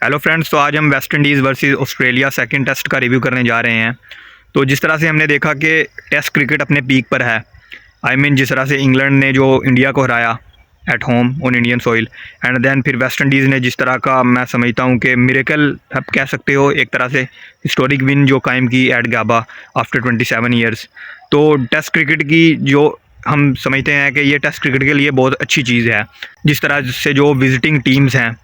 Hello friends, तो आज हम West Indies versus Australia second test का रिव्यू करने जा रहे हैं। तो जिस तरह से हमने देखा कि टेस्ट क्रिकेट अपने पीक पर है। जिस तरह से इंग्लैंड ने जो इंडिया को हराया at home on Indian soil, and then फिर वेस्ट इंडीज़ ने जिस तरह का, मैं समझता हूँ कि मिरेकल आप कह सकते हो, एक तरह से हिस्टोरिक विन जो कायम की एट गाबा आफ्टर 27 ईयर्स। तो टेस्ट क्रिकेट की जो हम समझते हैं कि ये टेस्ट क्रिकेट के लिए बहुत अच्छी चीज़ है। जिस तरह से जो विजिटिंग टीम्स हैं,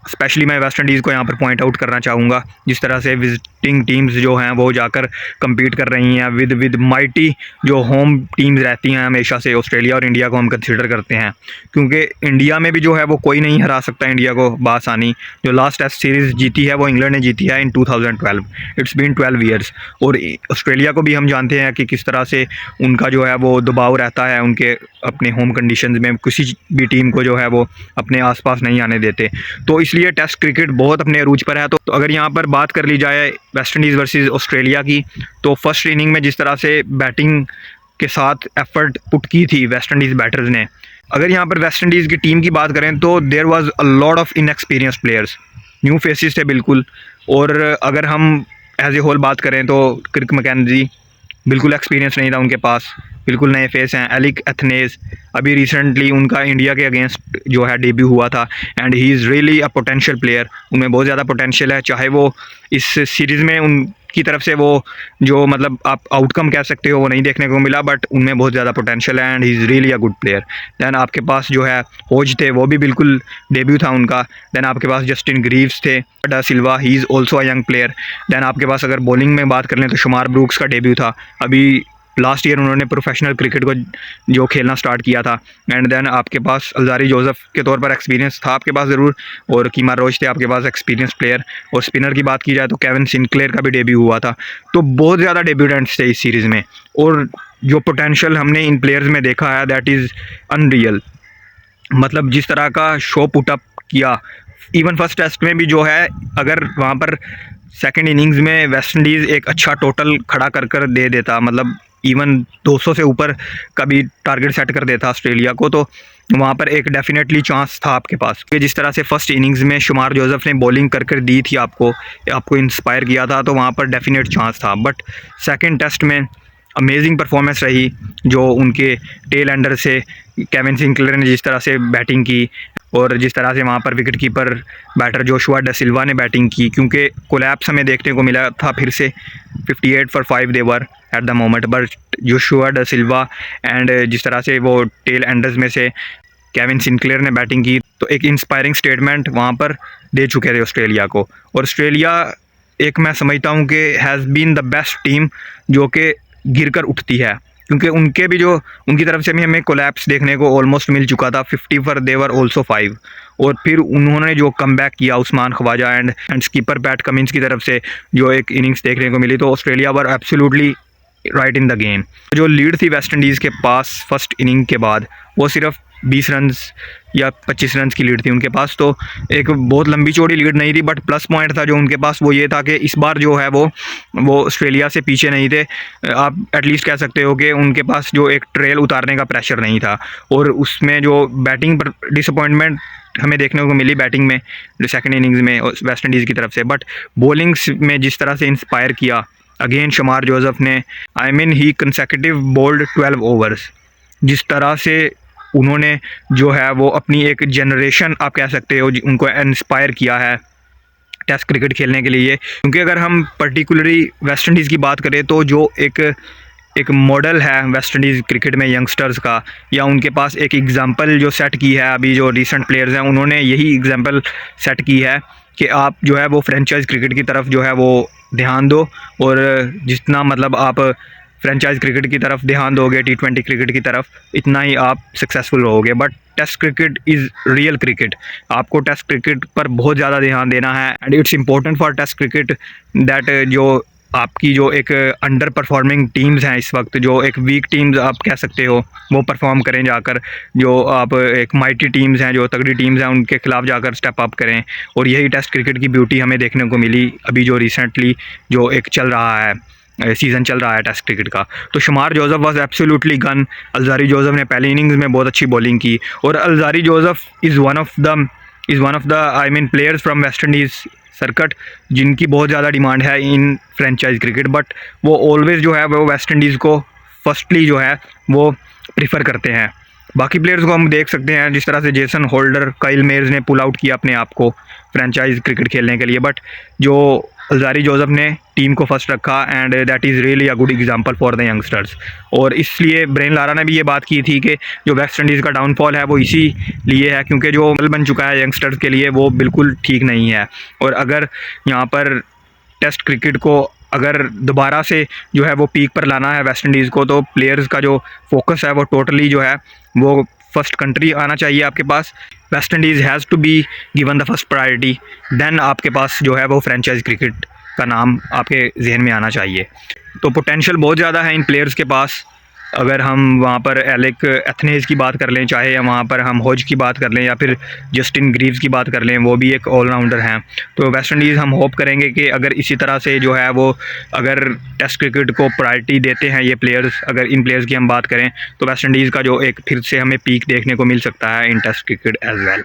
स्पेशली मैं वेस्ट इंडीज़ को यहाँ पर पॉइंट आउट करना चाहूँगा। जिस तरह से विजिटिंग टीम्स जो हैं वो जाकर कम्पीट कर रही हैं विद माइटी जो होम टीम्स रहती हैं हमेशा से। ऑस्ट्रेलिया और इंडिया को हम कंसिडर करते हैं, क्योंकि इंडिया में भी जो है वो कोई नहीं हरा सकता इंडिया को बासानी। जो लास्ट टेस्ट सीरीज़ जीती है वो इंग्लैंड ने जीती है इन 2012। It's been 12 years. और ऑस्ट्रेलिया को भी हम जानते हैं कि किस तरह से उनका जो है वो दबाव रहता है उनके अपने होम कंडीशंस में। किसी भी टीम को जो है वो अपने आसपास नहीं आने देते। तो इसलिए टेस्ट क्रिकेट बहुत अपने अरूज पर है। तो अगर यहाँ पर बात कर ली जाए वेस्ट इंडीज़ वर्सेस ऑस्ट्रेलिया की, तो फर्स्ट इनिंग में जिस तरह से बैटिंग के साथ एफर्ट पुट की थी वेस्ट इंडीज़ बैटर्स ने। अगर यहाँ पर वेस्ट इंडीज़ की टीम की बात करें तो there was a lot of inexperience players, new faces थे बिल्कुल। और अगर हम एज ए होल बात करें तो क्रिक मैकेंजी बिल्कुल एक्सपीरियंस नहीं था उनके पास, बिल्कुल नए फेस हैं। एलिक एथनेज अभी रिसेंटली उनका इंडिया के अगेंस्ट जो है डेब्यू हुआ था, and he is really a potential player. उनमें बहुत ज़्यादा पोटेंशियल है, चाहे वो इस सीरीज़ में उनकी तरफ से वो जो मतलब आप आउटकम कह सकते हो वो नहीं देखने को मिला, बट उनमें बहुत ज़्यादा पोटेंशियल है and he is really a good player. Then आपके पास जो है होज थे, वो भी बिल्कुल डेब्यू था उनका। दैन आपके पास जस्टिन ग्रीव्स थे, da Silva, he is also a young player. Then आपके पास अगर बॉलिंग में बात कर लें तो शुमार ब्रूक्स का डेब्यू था। अभी लास्ट ईयर उन्होंने प्रोफेशनल क्रिकेट को जो खेलना स्टार्ट किया था। एंड देन आपके पास अल्जारी जोसेफ के तौर पर एक्सपीरियंस था आपके पास ज़रूर, और कीमर रोच थे आपके पास एक्सपीरियंस प्लेयर। और स्पिनर की बात की जाए तो केविन सिनक्लेयर का भी डेब्यू हुआ था। तो बहुत ज़्यादा डेब्यूटेंट्स थे इस सीरीज़ में, और जो पोटेंशियल हमने इन प्लेयर्स में देखा है दैट इज़ अनरियल। मतलब जिस तरह का शो पुटअप किया, इवन फर्स्ट टेस्ट में भी जो है, अगर वहाँ पर सेकंड इनिंग्स में वेस्ट इंडीज़ एक अच्छा टोटल खड़ा कर दे देता, मतलब इवन 200 से ऊपर का भी टारगेट सेट कर देता ऑस्ट्रेलिया को, तो वहाँ पर एक डेफिनेटली चांस था आपके पास। कि जिस तरह से फर्स्ट इनिंग्स में शुमार जोसेफ ने बॉलिंग कर दी थी, आपको इंस्पायर किया था, तो वहाँ पर डेफिनेट चांस था। बट सेकंड टेस्ट में अमेजिंग परफॉर्मेंस रही जो उनके टेल एंडर से केविन सिनक्लेयर ने जिस तरह से बैटिंग की, और जिस तरह से वहाँ पर विकेट कीपर बैटर जोशुआ डा सिल्वा ने बैटिंग की, क्योंकि कोलैप्स हमें देखने को मिला था फिर से 58 for 5 they were at the moment. But Joshua डा सिल्वा एंड जिस तरह से वो टेल एंडर्स में से केविन सिनक्लेयर ने बैटिंग की, तो एक इंस्पायरिंग स्टेटमेंट वहाँ पर दे चुके थे ऑस्ट्रेलिया को। और ऑस्ट्रेलिया एक, मैं समझता हूँ कि has been the best team जो कि गिर कर उठती है, क्योंकि उनके भी जो उनकी तरफ से भी हमें कोलैप्स देखने को ऑलमोस्ट मिल चुका था। 50 पर दे वर ऑल्सो 5, और फिर उन्होंने जो कमबैक किया Usman Khawaja and skipper Pat Cummins की तरफ से जो एक इनिंग्स देखने को मिली, तो Australia were absolutely right in the game. जो लीड थी वेस्ट इंडीज़ के पास फर्स्ट इनिंग के बाद, वो सिर्फ 20 रन्स या 25 रन्स की लीड थी उनके पास। तो एक बहुत लंबी चौड़ी लीड नहीं थी, बट प्लस पॉइंट था जो उनके पास वो ये था कि इस बार जो है वो ऑस्ट्रेलिया से पीछे नहीं थे। आप एटलीस्ट कह सकते हो कि उनके पास जो एक ट्रेल उतारने का प्रेशर नहीं था। और उसमें जो बैटिंग पर डिसअपॉइंटमेंट हमें देखने को मिली बैटिंग में सेकंड इनिंग्स में वेस्ट इंडीज़ की तरफ से, बट बॉलिंग्स में जिस तरह से इंस्पायर किया अगेन शुमार जोसेफ ने, ही कंसेक्यूटिव बोल्ड 12 ओवर्स। जिस तरह से उन्होंने जो है वो अपनी एक जनरेशन आप कह सकते हो उनको इंस्पायर किया है टेस्ट क्रिकेट खेलने के लिए। क्योंकि अगर हम पर्टिकुलरली वेस्ट इंडीज़ की बात करें तो जो एक मॉडल है वेस्ट इंडीज़ क्रिकेट में यंगस्टर्स का, या उनके पास एक एग्जांपल जो सेट की है अभी जो रिसेंट प्लेयर्स हैं, उन्होंने यही एग्जांपल सेट की है कि आप जो है वो फ्रेंचाइज क्रिकेट की तरफ जो है वो ध्यान दो, और जितना मतलब आप फ्रेंचाइज क्रिकेट की तरफ ध्यान दोगे, T20 क्रिकेट की तरफ, इतना ही आप सक्सेसफुल रहोगे। But test cricket is real cricket. आपको टेस्ट क्रिकेट पर बहुत ज़्यादा ध्यान देना है, and it's important for test cricket that जो आपकी जो एक अंडर परफॉर्मिंग टीम्स हैं इस वक्त, जो एक वीक टीम्स आप कह सकते हो, वो परफॉर्म करें जाकर। जो आप एक माइटी टीम्स हैं, जो तगड़ी टीम्स हैं, उनके खिलाफ जाकर स्टेप अप करें। और यही टेस्ट क्रिकेट की ब्यूटी हमें देखने को मिली अभी जो रिसेंटली जो एक चल रहा है, सीज़न चल रहा है टेस्ट क्रिकेट का। तो शुमार Joseph was absolutely gun. Alzarri Joseph ने पहली इनिंग्स में बहुत अच्छी बॉलिंग की, और Alzarri Joseph is one of the is one of the players from West Indies circuit, जिनकी बहुत ज़्यादा डिमांड है इन फ्रेंचाइज क्रिकेट, बट वो ऑलवेज़ जो है वो वेस्ट इंडीज़ को फर्स्टली जो है वो प्रीफर करते हैं। बाकी प्लेयर्स को हम देख सकते हैं, जिस तरह से जेसन होल्डर, काइल मेयर्स ने पुल आउट किया अपने आप को फ्रेंचाइज क्रिकेट खेलने के लिए, बट जो अल्जारी जोसेफ ने टीम को फर्स्ट रखा, and that is really a good example for the youngsters. और इसलिए ब्रेन लारा ने भी ये बात की थी कि जो वेस्ट इंडीज़ का डाउनफॉल है वो इसी लिए है, क्योंकि जो मॉडल बन चुका है यंगस्टर्स के लिए वो बिल्कुल ठीक नहीं है। और अगर यहाँ पर टेस्ट क्रिकेट को अगर दोबारा से जो है वो पीक पर लाना है वेस्ट इंडीज़ को, तो प्लेयर्स का जो फोकस है वो टोटली जो है वो फर्स्ट कंट्री आना चाहिए आपके पास। West Indies has to be given the first priority, then आपके पास जो है वो फ्रेंचाइज क्रिकेट का नाम आपके जहन में आना चाहिए। तो पोटेंशियल बहुत ज़्यादा है इन प्लेयर्स के पास। अगर हम वहाँ पर एलेक एथनेज की बात कर लें, चाहे या वहाँ पर हम होज की बात कर लें, या फिर जस्टिन ग्रीव्स की बात कर लें, वो भी एक ऑलराउंडर हैं। तो वेस्ट इंडीज़ हम होप करेंगे कि अगर इसी तरह से जो है वो अगर टेस्ट क्रिकेट को प्रायोरिटी देते हैं ये प्लेयर्स, अगर इन प्लेयर्स की हम बात करें, तो वेस्ट इंडीज़ का जो एक फिर से हमें पीक देखने को मिल सकता है इन टेस्ट क्रिकेट एज वेल।